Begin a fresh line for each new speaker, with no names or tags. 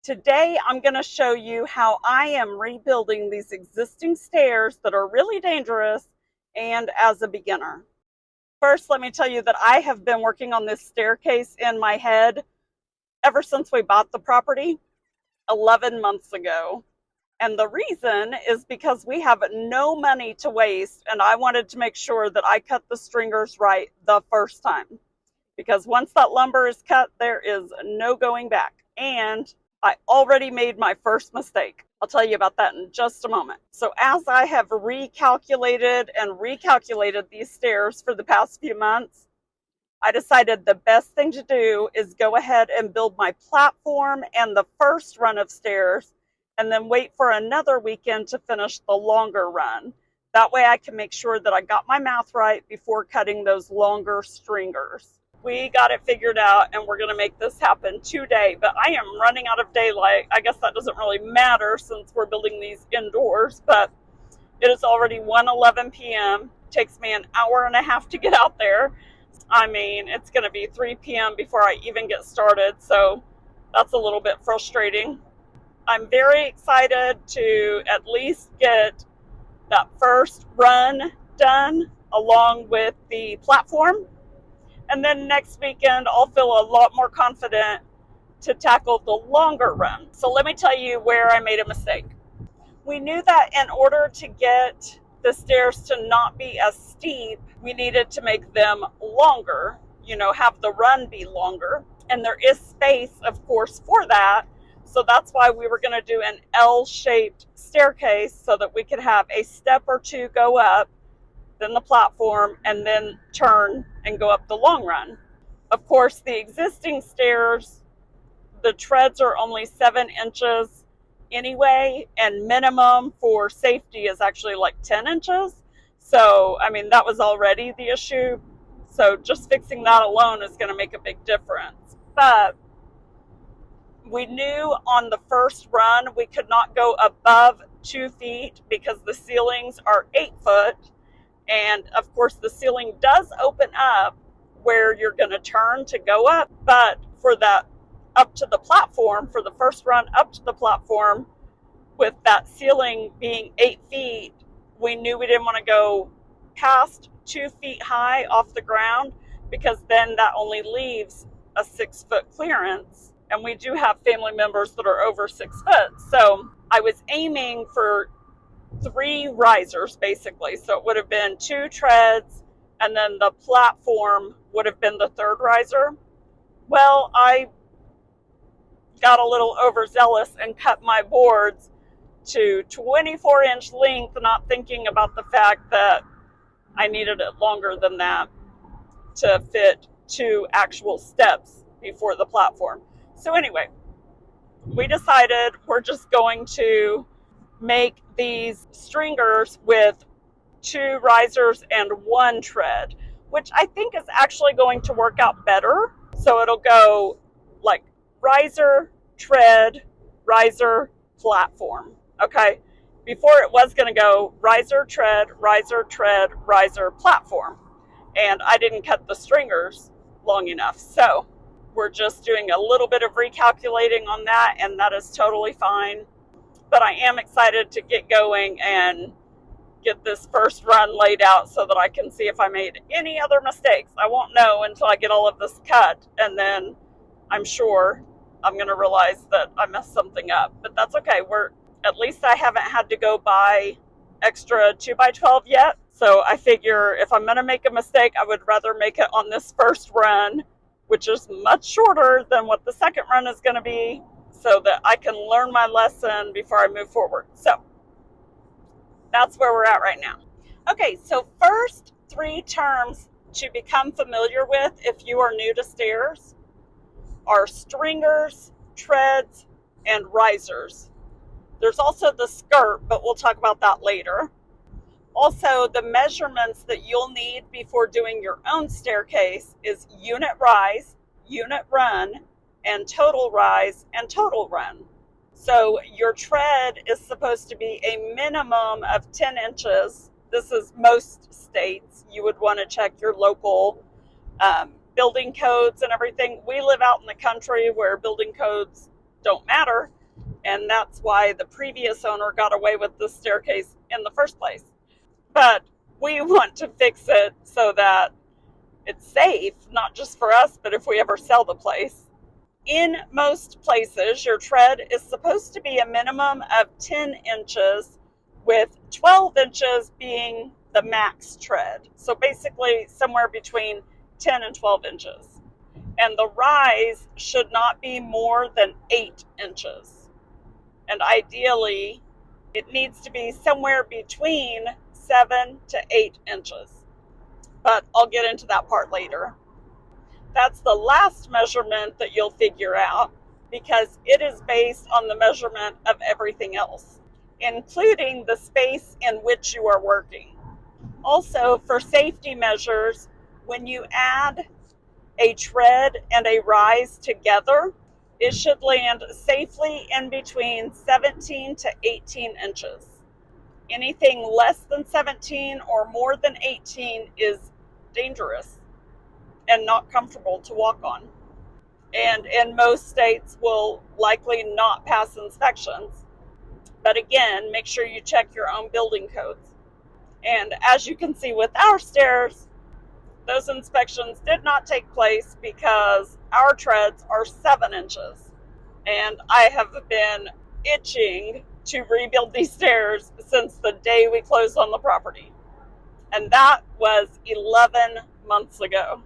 Today, I'm going to show you how I am rebuilding these existing stairs that are really dangerous and as a beginner. First, let me tell you that I have been working on this staircase in my head ever since we bought the property 11 months ago. And the reason is because we have no money to waste, and I wanted to make sure that I cut the stringers right the first time. Because once that lumber is cut, there is no going back. And I already made my first mistake. I'll tell you about that in just a moment. So as I have recalculated these stairs for the past few months, I decided the best thing to do is go ahead and build my platform and the first run of stairs, and then wait for another weekend to finish the longer run. That way I can make sure that I got my math right before cutting those longer stringers. We got it figured out, and we're going to make this happen today, but I am running out of daylight. I guess that doesn't really matter since we're building these indoors, but it is already 1:11 p.m. It takes me an hour and a half to get out there. I mean, it's going to be 3 p.m. before I even get started, so that's a little bit frustrating. I'm very excited to at least get that first run done along with the platform. And then next weekend, I'll feel a lot more confident to tackle the longer run. So let me tell you where I made a mistake. We knew that in order to get the stairs to not be as steep, we needed to make them longer, have the run be longer. And there is space, of course, for that. So that's why we were going to do an L-shaped staircase so that we could have a step or two go up, then the platform, and then turn and go up the long run. Of course, the existing stairs, the treads are only 7 inches anyway, and minimum for safety is actually like 10 inches. So, I mean, that was already the issue. So just fixing that alone is going to make a big difference. But we knew on the first run we could not go above 2 feet because the ceilings are 8 foot. And of course, the ceiling does open up where you're going to turn to go up. But for that up to the platform, for the first run up to the platform, with that ceiling being 8 feet, we knew we didn't want to go past 2 feet high off the ground, because then that only leaves a 6-foot clearance. And we do have family members that are over 6 foot. So I was aiming for 3 risers basically. So it would have been 2 treads, and then the platform would have been the 3rd riser. Well, I got a little overzealous and cut my boards to 24-inch length, not thinking about the fact that I needed it longer than that to fit 2 actual steps before the platform. So anyway, we decided we're just going to make these stringers with 2 risers and 1 tread, which I think is actually going to work out better. So it'll go like riser, tread, riser, platform. Okay. Before it was going to go riser, tread, riser, platform. And I didn't cut the stringers long enough. So we're just doing a little bit of recalculating on that, and that is totally fine. But I am excited to get going and get this first run laid out so that I can see if I made any other mistakes. I won't know until I get all of this cut, and then I'm sure I'm going to realize that I messed something up. But that's okay. At least I haven't had to go buy extra 2x12 yet. So I figure if I'm going to make a mistake, I would rather make it on this first run, which is much shorter than what the second run is going to be, so that I can learn my lesson before I move forward. So that's where we're at right now. Okay, so first 3 terms to become familiar with if you are new to stairs are stringers, treads, and risers. There's also the skirt, but we'll talk about that later. Also, the measurements that you'll need before doing your own staircase is unit rise, unit run, and total rise and total run. So your tread is supposed to be a minimum of 10 inches. This is most states. You would want to check your local building codes and everything. We live out in the country where building codes don't matter. and that's why the previous owner got away with the staircase in the first place. But we want to fix it so that it's safe, not just for us, but if we ever sell the place. In most places, your tread is supposed to be a minimum of 10 inches, with 12 inches being the max tread. So basically somewhere between 10 and 12 inches. And the rise should not be more than 8 inches. And ideally, it needs to be somewhere between 7 to 8 inches. But I'll get into that part later. That's the last measurement that you'll figure out, because it is based on the measurement of everything else, including the space in which you are working. Also, for safety measures, when you add a tread and a rise together, it should land safely in between 17 to 18 inches. Anything less than 17 or more than 18 is dangerous and not comfortable to walk on. And in most states will likely not pass inspections. But again, make sure you check your own building codes. And as you can see with our stairs, those inspections did not take place because our treads are 7 inches. And I have been itching to rebuild these stairs since the day we closed on the property. And that was 11 months ago.